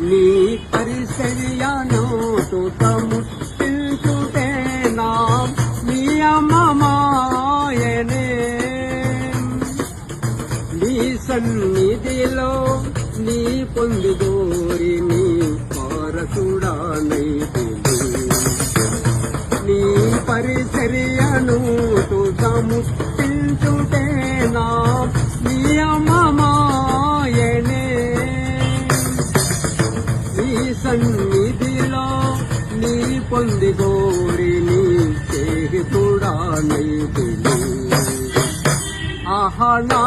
నీ పరిచర్యను తుతముట్టించుటే నా నియమమాయనే నీ సన్నిధిలో నీ పొందుదోరి నీ వారసుడానైతిని నీ పరిచర్యను తుతముట్టించుటే నా నియమమాయనే నీ సన్నిధిలో నీ పొందిగోరి నీ స్నేహితుడానైతిని ఆహా నా